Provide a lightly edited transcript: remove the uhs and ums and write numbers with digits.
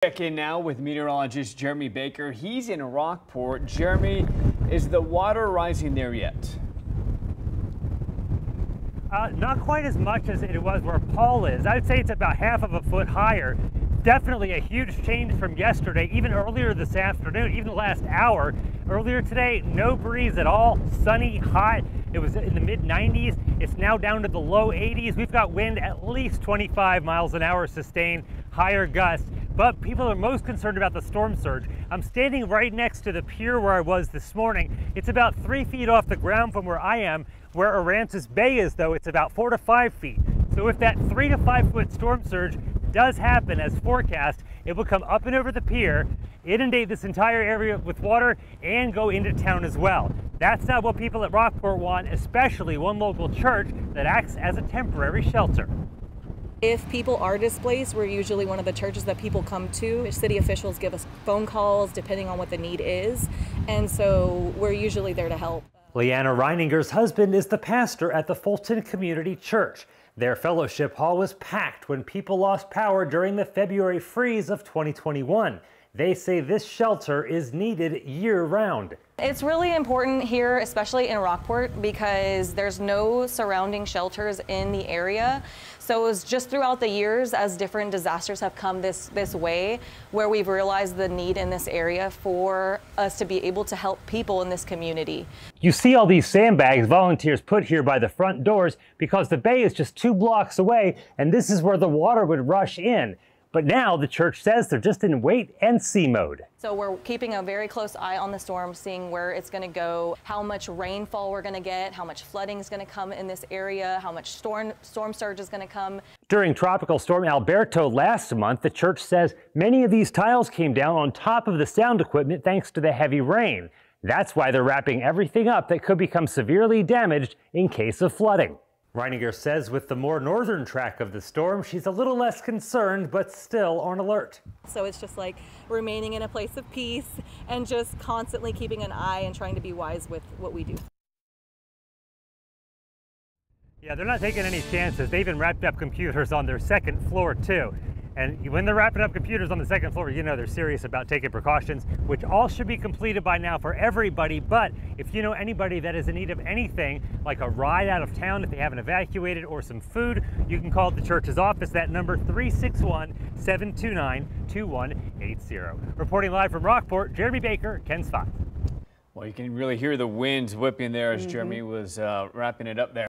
Check in now with meteorologist Jeremy Baker. He's in Rockport. Jeremy, is the water rising there yet? Not quite as much as it was where Paul is. I'd say it's about half of a foot higher. Definitely a huge change from yesterday, even earlier this afternoon, even the last hour. Earlier today, no breeze at all, sunny, hot. It was in the mid 90s. It's now down to the low 80s. We've got wind at least 25 miles an hour sustained, higher gusts. But people are most concerned about the storm surge. I'm standing right next to the pier where I was this morning. It's about 3 feet off the ground from where I am. Where Aransas Bay is, though, it's about 4 to 5 feet. So if that 3 to 5 foot storm surge does happen as forecast, it will come up and over the pier, inundate this entire area with water, and go into town as well. That's not what people at Rockport want, especially one local church that acts as a temporary shelter. If people are displaced, we're usually one of the churches that people come to. City officials give us phone calls depending on what the need is, and so we're usually there to help. Leanna Reininger's husband is the pastor at the Fulton Community Church. Their fellowship hall was packed when people lost power during the February freeze of 2021. They say this shelter is needed year-round. It's really important here, especially in Rockport, because there's no surrounding shelters in the area. So it was just throughout the years as different disasters have come this way, where we've realized the need in this area for us to be able to help people in this community. You see all these sandbags volunteers put here by the front doors because the bay is just 2 blocks away, and this is where the water would rush in. But now the church says they're just in wait and see mode. So we're keeping a very close eye on the storm, seeing where it's going to go, how much rainfall we're going to get, how much flooding is going to come in this area, how much storm surge is going to come. During Tropical Storm Alberto last month, the church says many of these tiles came down on top of the sound equipment thanks to the heavy rain. That's why they're wrapping everything up that could become severely damaged in case of flooding. Reininger says with the more northern track of the storm, she's a little less concerned, but still on alert. So it's just like remaining in a place of peace and just constantly keeping an eye and trying to be wise with what we do. Yeah, they're not taking any chances. They even wrapped up computers on their second floor too. And when they're wrapping up computers on the second floor, you know they're serious about taking precautions, which all should be completed by now for everybody. But if you know anybody that is in need of anything, like a ride out of town if they haven't evacuated or some food, you can call the church's office. That number 361-729-2180. Reporting live from Rockport, Jeremy Baker, KENS 5. Well, you can really hear the winds whipping there as Jeremy was wrapping it up there.